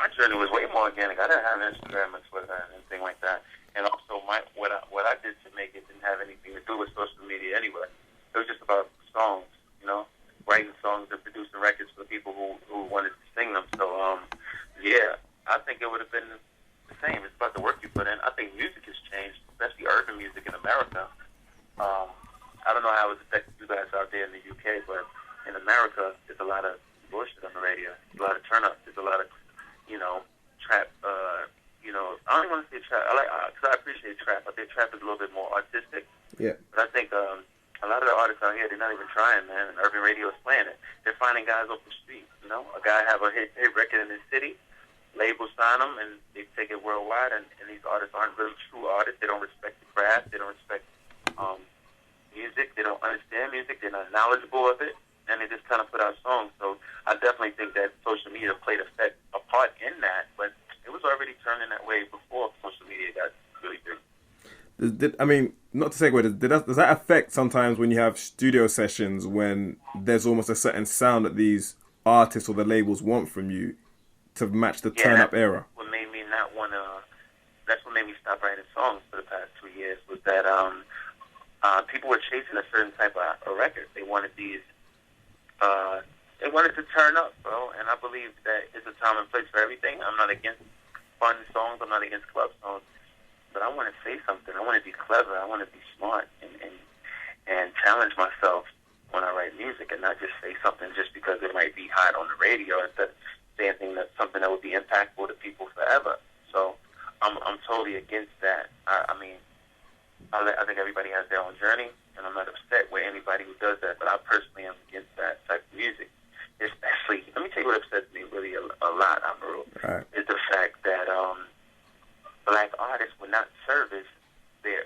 my journey was way more organic. I didn't have Instagram and Twitter and anything like that. And also, what I did to make it didn't have anything to do with social media anyway. It was just about songs, writing songs and producing records for the people who wanted to sing them. So, yeah, I think it would have been the same. It's about the work you put in. I think music has changed, especially urban music in America. I don't know how it's affected you guys out there in the UK, but in America, there's a lot of bullshit on the radio. There's a lot of turn-up. There's a lot of, trap. I don't want to say trap. Because I appreciate trap. I think trap is a little bit more artistic. Yeah. But I think a lot of the artists out here, they're not even trying, man. And urban radio is playing it. They're finding guys off the street. A guy have a hit record in his city. Labels sign them, and they take it worldwide. And these artists aren't really true artists. They don't respect the craft. They don't respect music. They don't understand music. They're not knowledgeable of it. And they just kind of put out songs. So I definitely think that social media played a part in that. But it was already turning that way before social media got really big. Not to segue, does that affect sometimes when you have studio sessions when there's almost a certain sound that these artists or the labels want from you to match the turn-up era? What made me not want to... That's what made me stop writing songs for the past 2 years, was that people were chasing a certain type of record. They wanted these... they wanted to turn up, bro, and I believe that it's a time and place for everything. I'm not against fun songs. I'm not against club songs. But I want to say something. I want to be clever. I want to be smart and challenge myself when I write music and not just say something just because it might be hot on the radio instead of saying something that would be impactful to people forever. So I'm totally against that. I think everybody has their own journey, and I'm not upset with anybody who does that, but I personally am against that type of music. Especially, let me tell you what upsets me really a lot, Amaru, is the fact that black artists would not service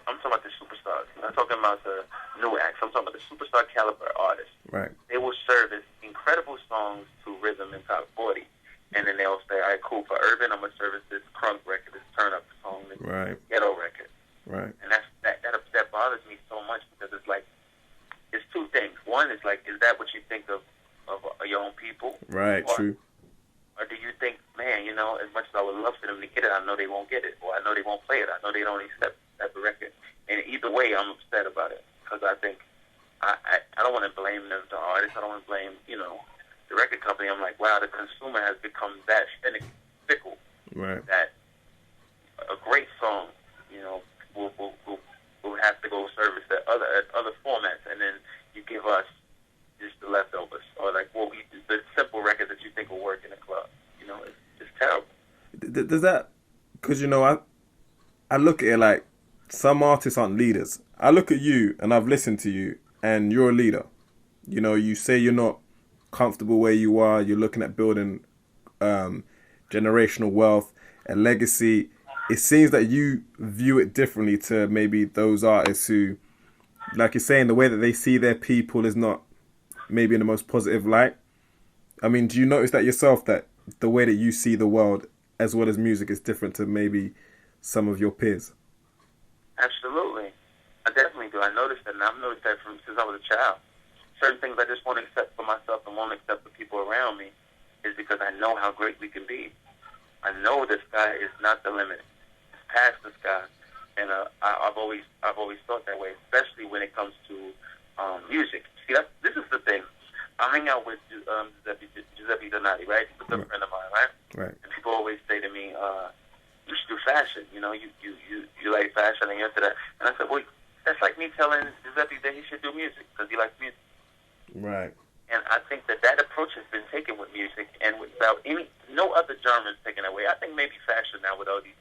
I'm talking about the superstars. I'm not talking about the new acts. I'm talking about the superstar caliber artists. Right. They will service incredible songs to rhythm and top 40. And then they'll say, all right, cool, for urban, I'm going to service this crunk record, this turn-up song, this ghetto record. Right. And that bothers me so much because it's like, it's two things. One is like, is that what you think of your own people? Right, true. Or do you think, man, as much as I would love for them to get it, I know they won't get it, or I know they won't play it, I know they don't accept that record. And either way, I'm upset about it because I think I don't want to blame the artist. I don't want to blame, the record company. I'm like, wow, the consumer has become that fickle. Right. That a great song, will have to go service at other formats, and then you give us just the leftovers, or like the simple records that you think will work in a club. It's terrible. Does that? Because I look at it like some artists aren't leaders. I look at you and I've listened to you, and you're a leader. You say you're not comfortable where you are. You're looking at building generational wealth and legacy. It seems that you view it differently to maybe those artists who, like you're saying, the way that they see their people is not maybe in the most positive light. Do you notice that yourself, that the way that you see the world as well as music is different to maybe some of your peers? Absolutely. I definitely do. I noticed that, and I've noticed that since I was a child. Certain things I just won't accept for myself and won't accept for people around me is because I know how great we can be. I know the sky is not the limit. It's past the sky. And I've always thought that way, especially when it comes to music. See, this is the thing. I hang out with Giuseppe Donati, right? He's a good friend of mine, right? Right. And people always say to me, you should do fashion. You like fashion and you're into that. And I said, well, that's like me telling Giuseppe that he should do music because he likes music. Right. And I think that approach has been taken with music, and without no other Germans taken away. I think maybe fashion now with all these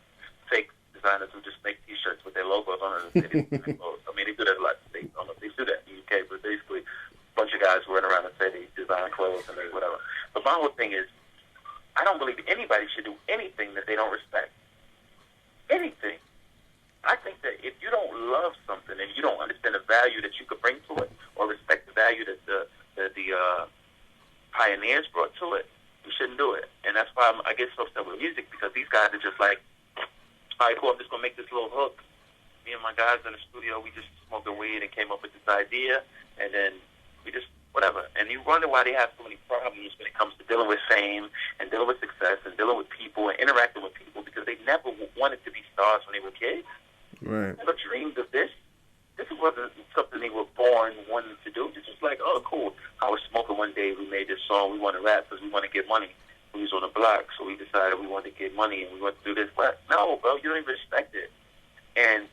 fake designers who just make T-shirts with their logos on it. They do that a lot. I don't know if they do that in the UK, but basically a bunch of guys who run around and say they design clothes and they whatever. But my whole thing is, I don't believe anybody should do anything that they don't respect. Anything. I think that if you don't love something and you don't understand the value that you could bring to it, or respect the value that the pioneers brought to it, you shouldn't do it. And that's why I get so upset with music, because these guys are just like, all right, cool, I'm just going to make this little hook. Me and my guys in the studio, we just smoked weed and came up with this idea, and then we just whatever. And you wonder why they have so many problems when it comes to dealing with fame and dealing with success and dealing with people and interacting with people, because they never wanted to be stars when they were kids. Right. Never dreamed of this. This wasn't something they were born wanting to do. This was like, oh, cool. I was smoking one day. We made this song. We want to rap because we want to get money. We was on the block, so we decided we wanted to get money and we wanted to do this. But no, bro, you don't even respect it. And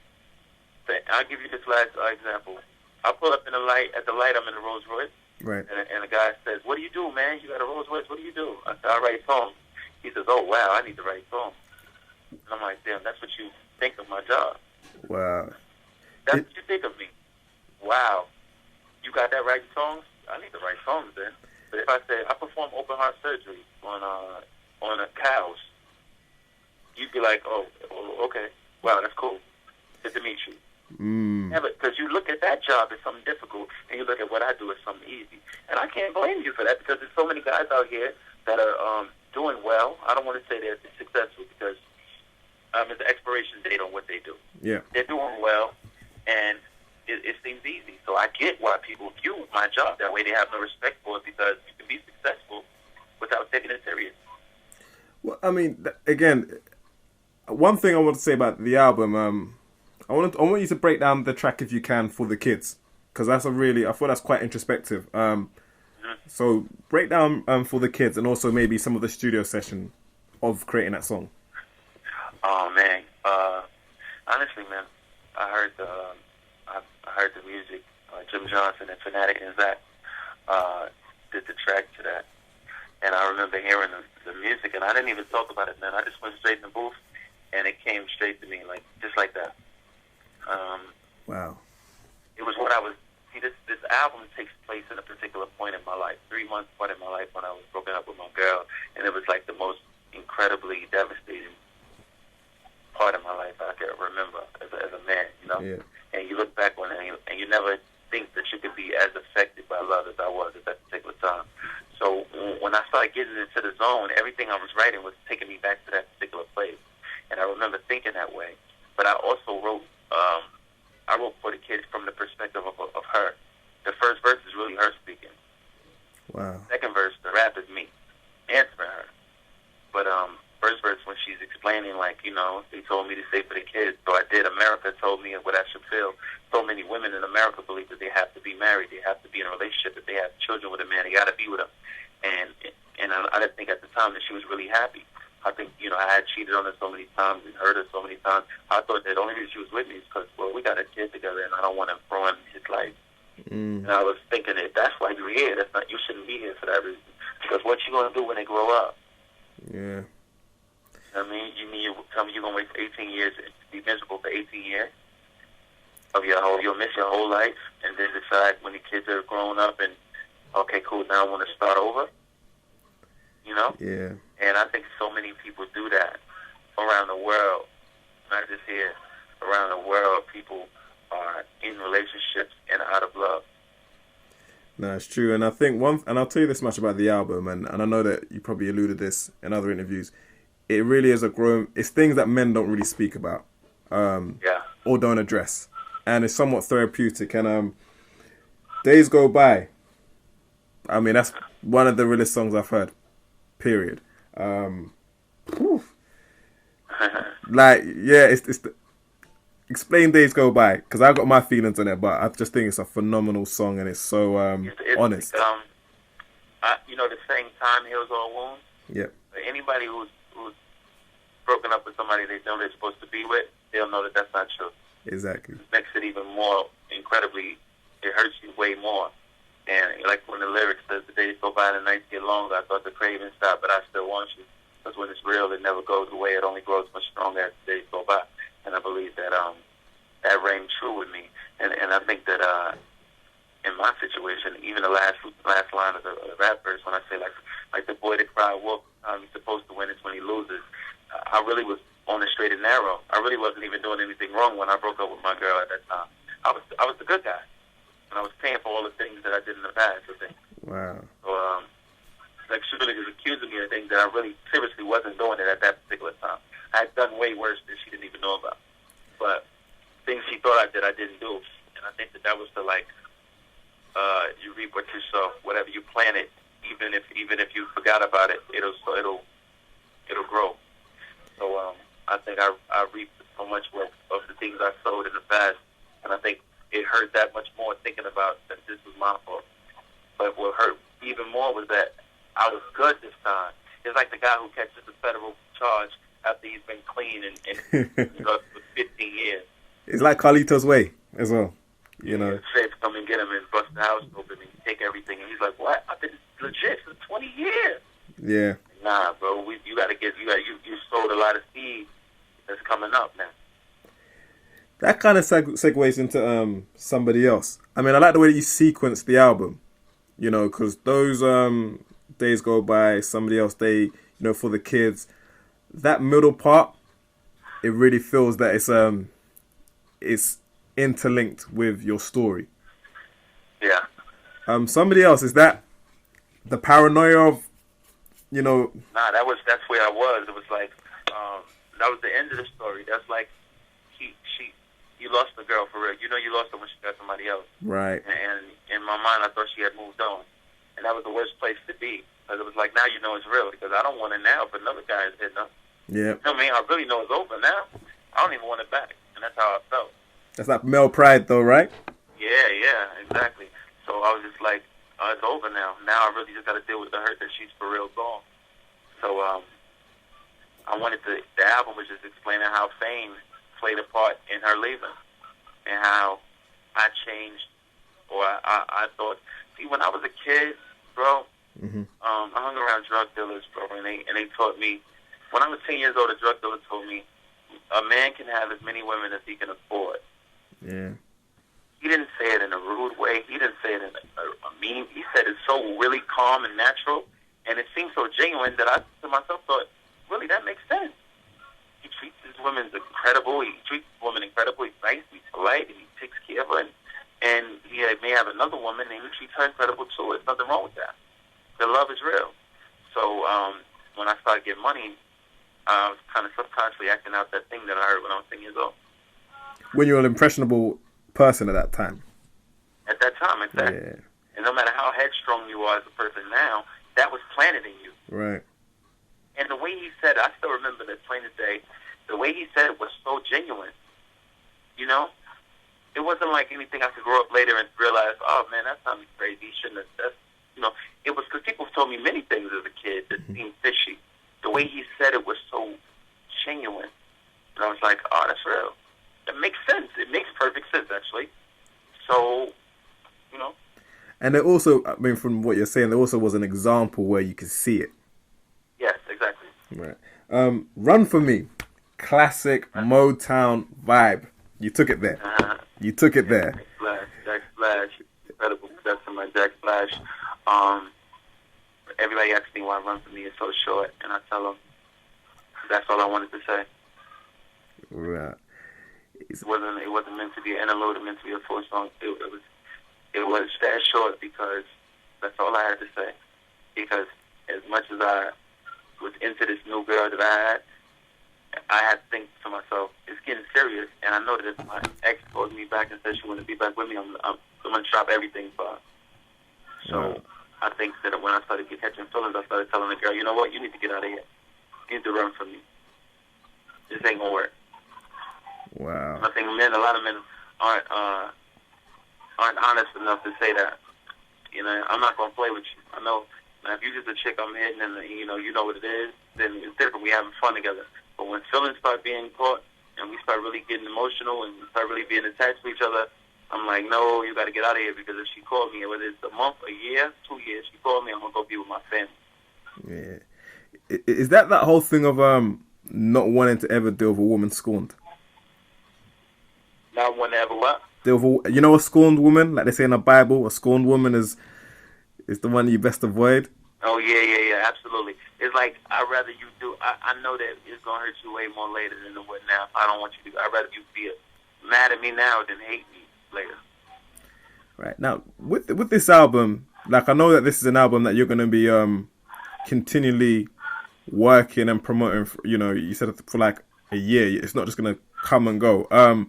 I'll give you this last example. I pull up in the light. At the light, I'm in a Rolls Royce. Right. And a guy says, "What do you do, man? You got a Rolls Royce. What do you do?" I said, "I write songs." He says, "Oh, wow, I need to write songs." And I'm like, "Damn, that's what you think of my job." Wow. That's what you think of me. Wow. You got that writing songs? I need to write songs then. But if I say I perform open heart surgery on a cows, you'd be like, oh, okay. Wow, that's cool. Good to meet you. Yeah, because you look at that job as something difficult, and you look at what I do as something easy. And I can't blame you for that, because there's so many guys out here that are doing well. I don't want to say they're successful, because it's the expiration date on what they do. Yeah. They're doing well, and it seems easy. So I get why people view my job that way. They have no respect for it, because you can be successful without taking it serious. Well, I mean, again, one thing I want to say about the album, I want you to break down the track, if you can, for the kids, because I thought that's quite introspective. So break down for the kids, and also maybe some of the studio session of creating that song. Oh man, honestly, man, I heard the music. Jim Johnson and Fanatic and Zach did the track to that, and I remember hearing the music, and I didn't even talk about it, man. I just went straight in the booth, and it came straight to me, like just like that. Wow. It was what I was. See, this album takes place in a particular point in my life, 3 months part in my life, when I was broken up with my girl, and it was like the most incredibly devastating part of my life I can remember as a man, you know. Yeah. And you look back on it, and you never think that you could be as affected by love as I was at that particular time. So when I started getting into the zone, everything I was writing was taking me back to that particular place, and I remember thinking that way. But I also wrote for the kids from the perspective of her. The first verse is really her speaking. Wow. Second verse, the rap is me answering her. But first verse, when she's explaining, like, you know, they told me to say for the kids, so I did. America told me what I should feel. So many women in America believe that they have to be married, they have to be in a relationship. If they have children with a man, they got to be with him. And I didn't think at the time that she was really happy. I think, you know, I had cheated on her so many times and hurt her so many times. I thought that the only reason she was with me is because, well, we got a kid together, and I don't want to ruin his life. And I was thinking that that's why you're here. You shouldn't be here for that reason. Because what you going to do when they grow up? Yeah. I mean, you tell me you're going to wait for 18 years and be miserable for 18 years of your whole, you'll miss your whole life, and then decide when the kids are grown up and, okay, cool, now I want to start over, you know? Yeah. And I think so many people do that around the world, not just here. Around the world, people are in relationships and out of love. No, it's true. And I think and I'll tell you this much about the album, and I know that you probably alluded this in other interviews. It really is it's things that men don't really speak about, or don't address. And it's somewhat therapeutic. And Days Go By, I mean, that's one of the realest songs I've heard, period. Like, yeah, explain Days Go By, because I got my feelings on it, but I just think it's a phenomenal song, and it's so honest. You know the saying, time heals all wounds? Yeah. Anybody who's broken up with somebody they know they're supposed to be with, they'll know that that's not true. Exactly. It makes it even more incredibly, it hurts you way more. And like when the lyrics says, the days go by and the nights get longer, I thought the craving stopped, but I still want you. Because when it's real, it never goes away. It only grows much stronger as the days go by. And I believe that that rang true with me. And I think that in my situation, even the last line of the rap verse, when I say like the boy that cried wolf, he's supposed to win, it's when he loses. I really was on the straight and narrow. I really wasn't even doing anything wrong when I broke up with my girl at that time. I was the good guy. And I was paying for all the things that I did in the past, I think. Wow. So, like, she really was accusing me of things that I really seriously wasn't doing it at that particular time. I had done way worse than she didn't even know about. But things she thought I did, I didn't do. And I think that was to, like, you reap what you sow. Whatever you planted, even if you forgot about it, it'll grow. So I think I reaped so much of the things I sowed in the past, and I think it hurt that much more thinking about that this was my fault. But what hurt even more was that I was good this time. It's like the guy who catches the federal charge after he's been clean and for 15 years. It's like Carlito's Way as well. You know, feds come and get him and bust the house open and take everything, and he's like, "What? I've been legit for 20 years." Yeah. Nah, bro. You sowed a lot of seed that's coming up now. That kind of segues into somebody else. I mean, I like the way that you sequence the album. You know, because those days go by, somebody else day, you know, for the kids. That middle part, it really feels that it's interlinked with your story. Yeah. Somebody else, is that the paranoia of, you know? Nah, that's where I was. It was like that was the end of the story. That's like you lost the girl for real. You know, you lost her when she got somebody else. Right. And in my mind, I thought she had moved on, and that was the worst place to be. Because it was like, now you know it's real. Because I don't want it now, but another guy is hitting her. Yeah. You know what I mean? I really know it's over now. I don't even want it back, and that's how I felt. That's like male pride, though, right? Yeah, exactly. So I was just like, it's over now. Now I really just got to deal with the hurt that she's for real gone. So I wanted the album was just explaining how fame played a part in her leaving, and how I changed, or I thought. See, when I was a kid, bro, I hung around drug dealers, bro, and they taught me. When I was 10 years old, a drug dealer told me a man can have as many women as he can afford. Yeah. He didn't say it in a rude way. He didn't say it in a mean. He said it so really calm and natural, and it seemed so genuine that I to myself thought, really, that makes sense. He treats his women incredible. He treats women incredible. He's nice. He's polite. And he takes care of her. And he may have another woman, and he treats her incredible too. There's nothing wrong with that. The love is real. So when I started getting money, I was kind of subconsciously acting out that thing that I heard when I was 10 years old. When you were an impressionable person at that time. At that time, exactly. Yeah. And no matter how headstrong you are as a person now, that was planted in you. Right. And the way he said it, I still remember that plain as day, the way he said it was so genuine. You know? It wasn't like anything I could grow up later and realize, oh, man, that sounded crazy. He shouldn't have. That's, you know, it was because people told me many things as a kid that seemed fishy. The way he said it was so genuine. And I was like, oh, that's real. That makes sense. It makes perfect sense, actually. So, you know. And there also, I mean, from what you're saying, there also was an example where you could see it. Yes, exactly. Right. Run For Me. Classic Motown vibe. You took it there. You took it there. Jack Splash. Incredible production by Jack Splash. Everybody asks me why Run For Me is so short, and I tell them that's all I wanted to say. Right. It wasn't meant to be an interlude. It meant to be a full song. It was that short because that's all I had to say. Because as much as I was into this new girl that I had to think to myself, it's getting serious, and I know that if my ex calls me back and says she wants to be back with me, I'm going to drop everything for her. So I think that when I started catching feelings, I started telling the girl, you know what, you need to get out of here. You need to run from me. This ain't going to work. Wow. I think a lot of men aren't honest enough to say that. You know, I'm not going to play with you. I know. Now, if you're just a chick I'm hitting and you know what it is, then it's different. We having fun together. But when feelings start being caught and we start really getting emotional and we start really being attached to each other, I'm like, no, you got to get out of here, because if she called me, whether it's a month, a year, 2 years, she called me, I'm going to go be with my family. Yeah. Is that whole thing of not wanting to ever deal with a woman scorned? Not wanting to ever what? You know, a scorned woman, like they say in the Bible, a scorned woman is the one you best avoid. Oh, yeah, absolutely. It's like, I'd rather you do, I know that it's going to hurt you way more later than it would now. I don't want you to, I'd rather you be mad at me now than hate me later. Right. Now, with this album, like, I know that this is an album that you're going to be continually working and promoting, you know, you said for like a year. It's not just going to come and go.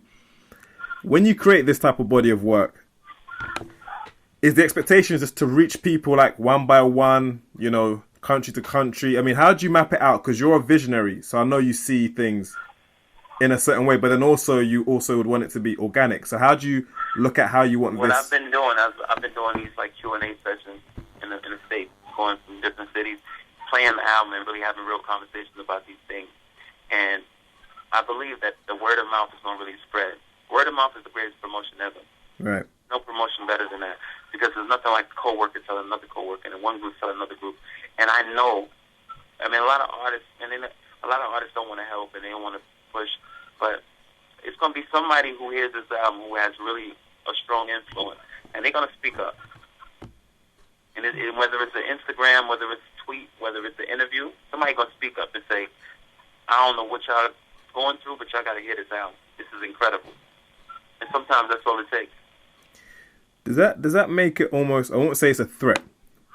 When you create this type of body of work, is the expectation just to reach people like one by one, you know, country to country? I mean, how do you map it out? Because you're a visionary, so I know you see things in a certain way, but then also you also would want it to be organic. So how do you look at how you want what this? I've been doing, I've been doing these like Q&A sessions in the States, going from different cities, playing the album and really having real conversations about these things. And I believe that the word of mouth is going to really spread. Word of mouth is the greatest promotion ever. Right. No promotion better than that, because there's nothing like a coworker telling another coworker, and one group telling another group. And I know, I mean, a lot of artists don't want to help and they don't want to push, but it's going to be somebody who hears this album who has really a strong influence, and they're going to speak up. And whether it's an Instagram, whether it's a tweet, whether it's an interview, somebody's going to speak up and say, I don't know what y'all going through, but y'all got to hear this album. This is incredible. And sometimes that's all it takes. Does that make it almost, I won't say it's a threat,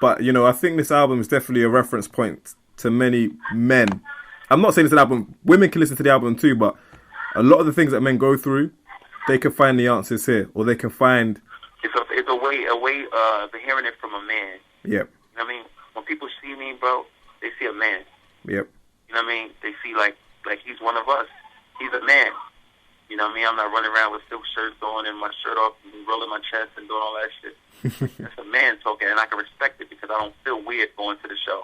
but, you know, I think this album is definitely a reference point to many men. I'm not saying it's an album, women can listen to the album too, but a lot of the things that men go through, they can find the answers here, or they can find... It's a way of hearing it from a man. Yep. You know what I mean? When people see me, bro, they see a man. Yep. You know what I mean? They see like he's one of us. He's a man. You know what I mean? I'm not running around with silk shirts on and my shirt off and rolling my chest and doing all that shit. That's a man talking, and I can respect it because I don't feel weird going to the show.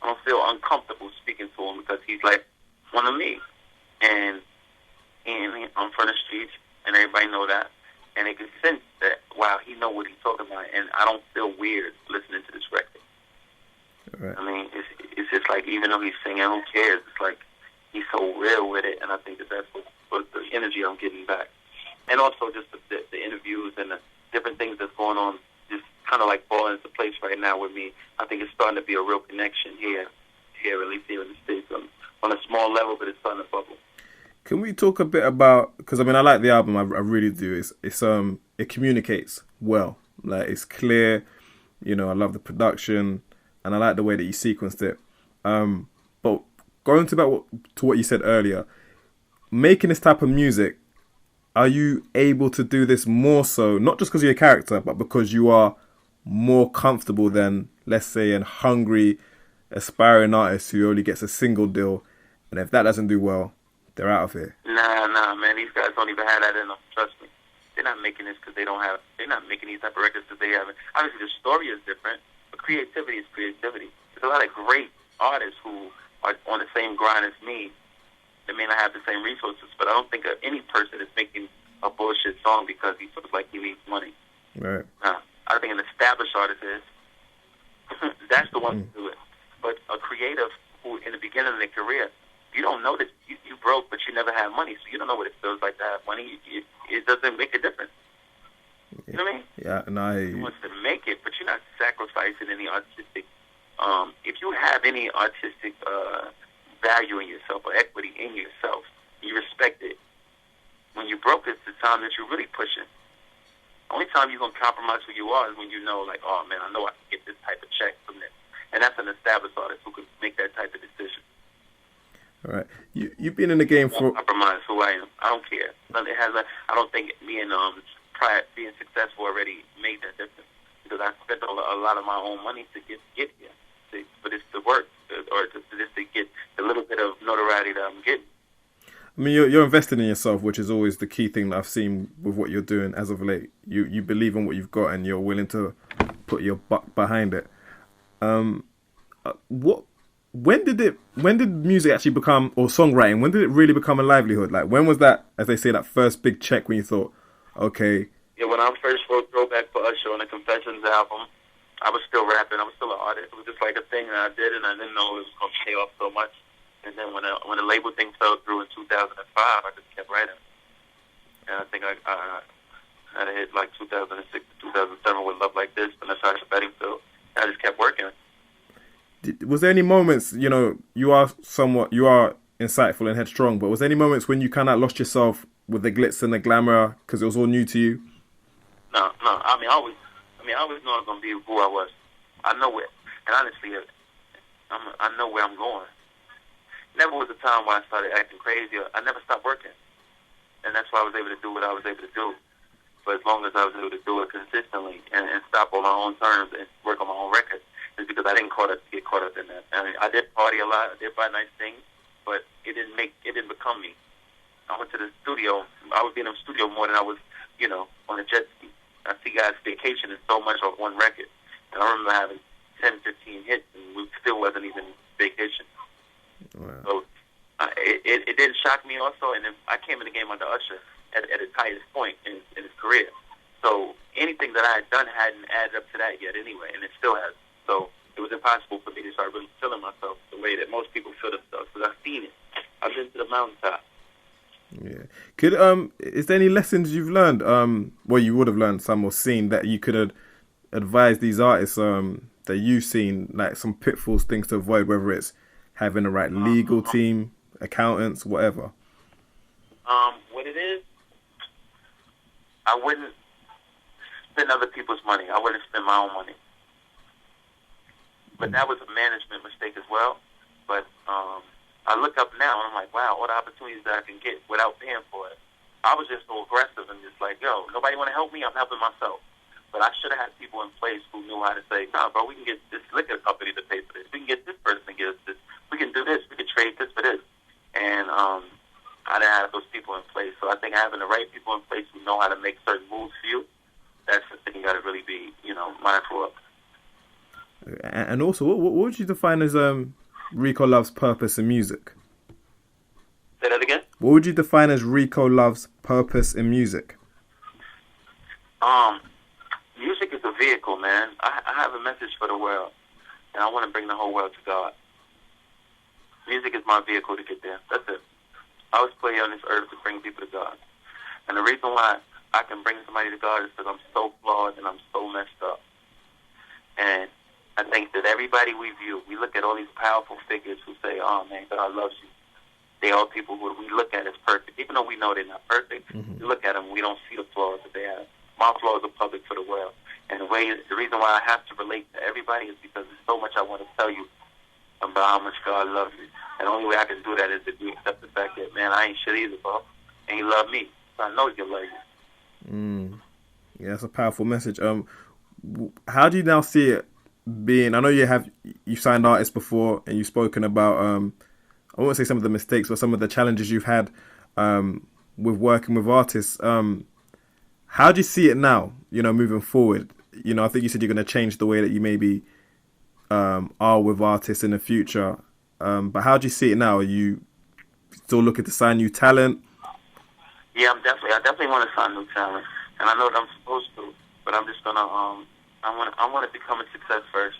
I don't feel uncomfortable speaking to him because he's like one of me. And I'm from the streets, and everybody know that. And they can sense that, wow, he know what he's talking about, and I don't feel weird listening to this record. Right. I mean, it's just like, even though he's singing, who cares? It's like he's so real with it, and I think that's what the energy I'm getting back. And also just the interviews and the different things that's going on, just kind of like falling into place right now with me. I think it's starting to be a real connection here at least here in the States, on a small level, but it's starting to bubble. Can we talk a bit about, because I mean, I like the album, I really do. It communicates well, like it's clear, you know, I love the production, and I like the way that you sequenced it. But going to what you said earlier, making this type of music, are you able to do this more so, not just because of your character, but because you are more comfortable than, let's say, a hungry, aspiring artist who only gets a single deal, and if that doesn't do well, they're out of here? Nah, man. These guys don't even have that in them. Trust me. They're not making this because they're not making these type of records because they haven't. Obviously, the story is different, but creativity is creativity. There's a lot of great artists who are on the same grind as me. They may not have the same resources, but I don't think any person is making a bullshit song because he feels like he needs money. Right. I think an established artist is. That's the one to do it. But a creative who, in the beginning of their career, you don't know that you broke, but you never had money, so you don't know what it feels like to have money. It doesn't make a difference. You know what I mean? Yeah, and He wants to make it, but you're not sacrificing any artistic. If you have any artistic value in yourself or equity in yourself, you respect it. When you broke, it's the time that you're really pushing. Only time you're gonna compromise who you are is when you know, like, oh man, I know I can get this type of check from this, and that's an established artist who can make that type of decision. All right, you've been in the game for... Compromise who I am. I don't care. I don't think being successful already made that difference because I spent a lot of my own money to get here, but it's the work or just to get the little bit of notoriety that I'm getting. I mean, you're investing in yourself, which is always the key thing that I've seen with what you're doing as of late. You believe in what you've got and you're willing to put your buck behind it. When did music actually become, or songwriting, when did it really become a livelihood? Like, when was that, as they say, that first big check when you thought, okay... Yeah, when I first wrote Throwback for Usher on the Confessions album, I was still rapping. I was still an artist. It was just like a thing that I did, and I didn't know it was going to pay off so much. And then when the label thing fell through in 2005, I just kept writing. And I think I had a hit like 2006 to 2007 with Love Like This, and that's how Betting Phil. I just kept working. Was there any moments, you know, you are insightful and headstrong, but was there any moments when you kind of lost yourself with the glitz and the glamour because it was all new to you? No. I always knew I was going to be who I was. I know it. And honestly, I know where I'm going. Never was a time where I started acting crazy. I never stopped working. And that's why I was able to do what I was able to do. But as long as I was able to do it consistently and stop on my own terms and work on my own record, it's because I didn't get caught up in that. I mean, I did party a lot, I did buy nice things, but it didn't become me. I went to the studio. I would be in the studio more than I was, on a jet ski. I see guys vacationing so much off one record. And I remember having 10, 15 hits, and we still wasn't even vacation. Wow. So it didn't shock me also. And then I came in the game under Usher at its highest point in his career. So anything that I had done hadn't added up to that yet anyway, and it still hasn't. So it was impossible for me to start really feeling myself the way that most people feel themselves, because I've seen it. I've been to the mountaintop. Yeah. Could is there any lessons you've learned? Well, you would have learned some or seen that you could advise these artists that you've seen, like some pitfalls, things to avoid, whether it's having the right legal team, accountants, whatever. What it is, I wouldn't spend other people's money. I wouldn't spend my own money. But that was a management mistake as well. But I look up now and I'm like, wow, what opportunities that I can get without paying for it. I was just so aggressive and just like, yo, nobody want to help me? I'm helping myself. But I should have had people in place who knew how to say, nah, bro, we can get this liquor company to pay for this. We can get this person to give us this. We can do this. We can trade this for this. And I didn't have those people in place. So I think having the right people in place who know how to make certain moves for you, that's the thing you got to really be, mindful of. And also, what would you define as Rico Love's purpose in music? Say that again? What would you define as Rico Love's purpose in music? Music is a vehicle, man. I have a message for the world, and I want to bring the whole world to God. Music is my vehicle to get there. That's it. I was put here on this earth to bring people to God. And the reason why I can bring somebody to God is because I'm so flawed and I'm so messed up. And I think that everybody we view, we look at all these powerful figures who say, oh, man, God loves you. They are people who we look at as perfect. Even though we know they're not perfect, we look at them, we don't see the flaws that they have. My flaws are public for the world. And the reason why I have to relate to everybody is because there's so much I want to tell you about how much God loves you. And the only way I can do that is if you accept the fact that, man, I ain't shit either, bro. And He love me. So I know He can love you. Yeah, that's a powerful message. How do you now see it being? I know you've signed artists before and you've spoken about I won't say some of the mistakes, but some of the challenges you've had with working with artists. How do you see it now, moving forward? I think you said you're going to change the way that you maybe are with artists in the future. But how do you see it now? Are you still looking to sign new talent? Yeah, I definitely want to sign new talent. And I know that I'm supposed to, but I'm just going to, I want to become a success first.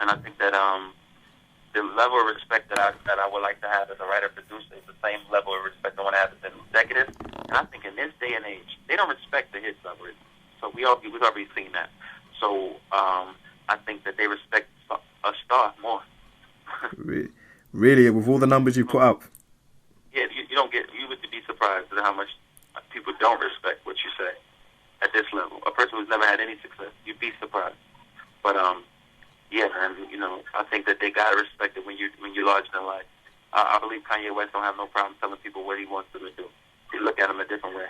And I think that the level of respect that I would like to have as a writer-producer is the same level of respect I want to have as an executive. And I think in this day and age, they don't respect the hits I've written. So we've already seen that. So I think that they respect a star more. Really, with all the numbers you put up? Yeah, you would be surprised at how much people don't respect what you say at this level. A person who's never had any success, you'd be surprised. But yeah, man, I think that they gotta respect it when you're larger than life. I believe Kanye West don't have no problem telling people what he wants them to do. They look at him a different way.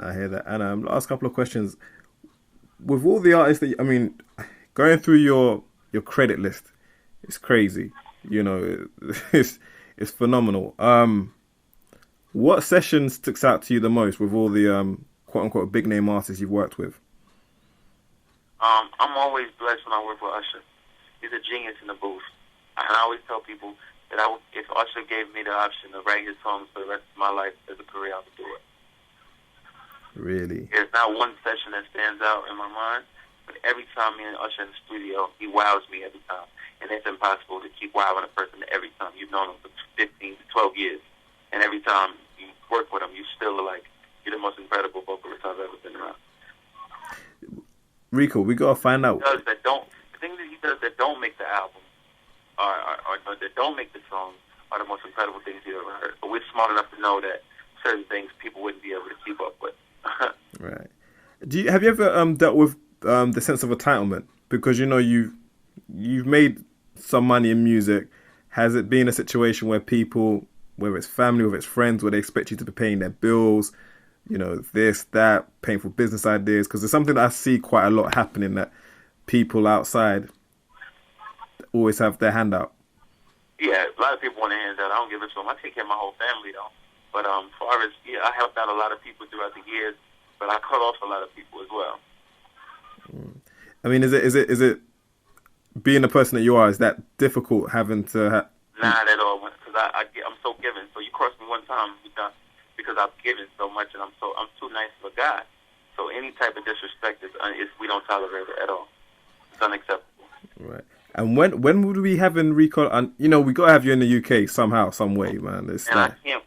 I hear that. And last couple of questions. With all the artists going through your credit list, it's crazy. It's phenomenal. What session sticks out to you the most with all the quote unquote big name artists you've worked with? I'm always blessed when I work with Usher. He's a genius in the booth. And I always tell people that if Usher gave me the option to write his songs for the rest of my life as a career, I would do it. Really? There's not one session that stands out in my mind, but every time me and Usher in the studio, he wows me every time. And it's impossible to keep wowing a person every time. You've known him for 15 to 12 years. And every time you work with him, you still are like, you're the most incredible vocalist I've ever been around. Rico, we gotta find out. The things that he does that don't make the album, or that don't make the song, are the most incredible things you've ever heard. But we're smart enough to know that certain things people wouldn't be able to keep up with. Right. Have you ever dealt with the sense of entitlement? Because you've made some money in music. Has it been a situation where people, whether it's family, whether it's friends, where they expect you to be paying their bills, this, that, painful business ideas, because it's something that I see quite a lot happening, that people outside always have their hand out. Yeah, a lot of people want a hand out. I don't give it to them. I take care of my whole family, though. But as far as, I helped out a lot of people throughout the years, but I cut off a lot of people as well. I mean, is it being the person that you are, is that difficult having to Not at all, because I'm so giving. So you cross me one time, you're done, because I've given so much, and I'm too nice of a guy. So any type of disrespect we don't tolerate it at all. It's unacceptable. Right. And when would we have in Rico? And we gotta have you in the UK somehow, some way, man. I can't.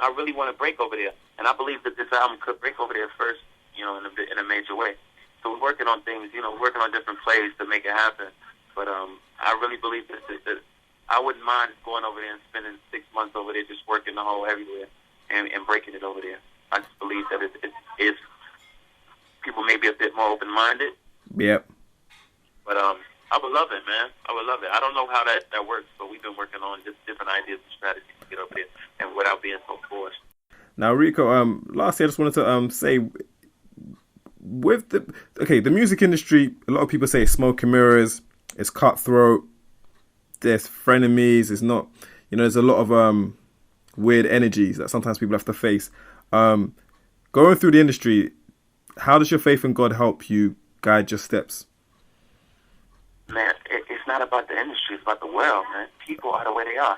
I really want to break over there, and I believe that this album could break over there first, in a major way. So we're working on things, working on different plays to make it happen. But I really believe that I wouldn't mind going over there and spending 6 months over there just working the whole everywhere and breaking it over there. I just believe that if people may be a bit more open-minded. Yep. But I would love it, man. I would love it. I don't know how that works, but we've been working on just different ideas and strategies to get over there and without being so forced. Now, Rico, lastly, I just wanted to say, with the music industry, a lot of people say it's smoke and mirrors, it's cutthroat, there's frenemies, it's not, there's a lot of weird energies that sometimes people have to face. Going through the industry, how does your faith in God help you guide your steps? Man, it's not about the industry, it's about the world, man. People are the way they are.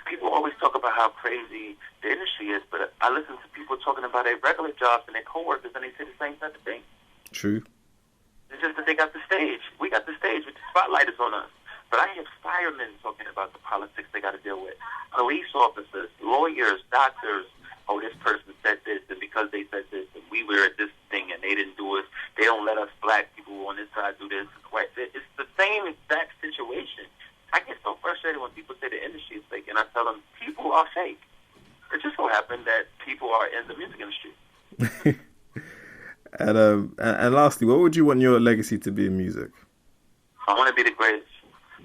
People always talk about how crazy the industry is, but I listen to people talking about their regular jobs and their coworkers, and they say the same type of thing. True. It's just that they got the stage. We got the stage, but the spotlight is on us. But I hear firemen talking about the politics they got to deal with. Police officers, lawyers, doctors. Oh, this person said this, and because they said this, and we were at this thing, and they didn't do it. They don't let us black people on this side do this. It's the same exact situation. I get so frustrated when people say the industry is fake, and I tell them people are fake. It just so happened that people are in the music industry. And lastly, what would you want your legacy to be in music? I want to be the greatest.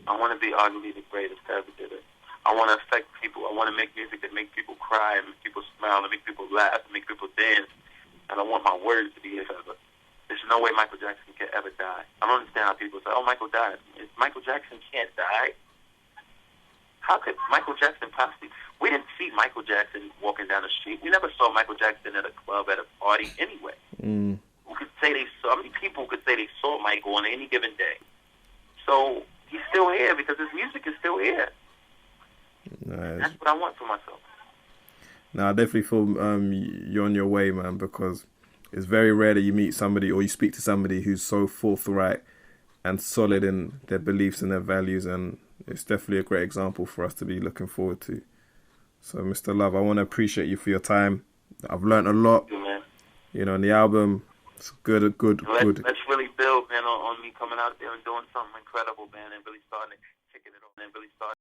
I want to be arguably the greatest that ever did it. I want to affect people. I want to make music that make people cry, and make people smile, and make people laugh, and make people dance. And I want my words to be forever. There's no way Michael Jackson can ever die. I don't understand how people say, "Oh, Michael died." If Michael Jackson can't die, how could Michael Jackson possibly? We didn't see Michael Jackson walking down the street. We never saw Michael Jackson at a club, at a party, anyway. Who could say they saw? How many people could say they saw Michael on any given day? So he's still here because his music is still here. Nice. That's what I want for myself. No, I definitely feel you're on your way, man, because it's very rare that you meet somebody or you speak to somebody who's so forthright and solid in their beliefs and their values, and it's definitely a great example for us to be looking forward to. So, Mr. Love, I want to appreciate you for your time. I've learned a lot. Thank you, man. In the album, it's good. Let's really build, man, on me coming out there and doing something incredible, man, and really starting to kicking it on and really starting.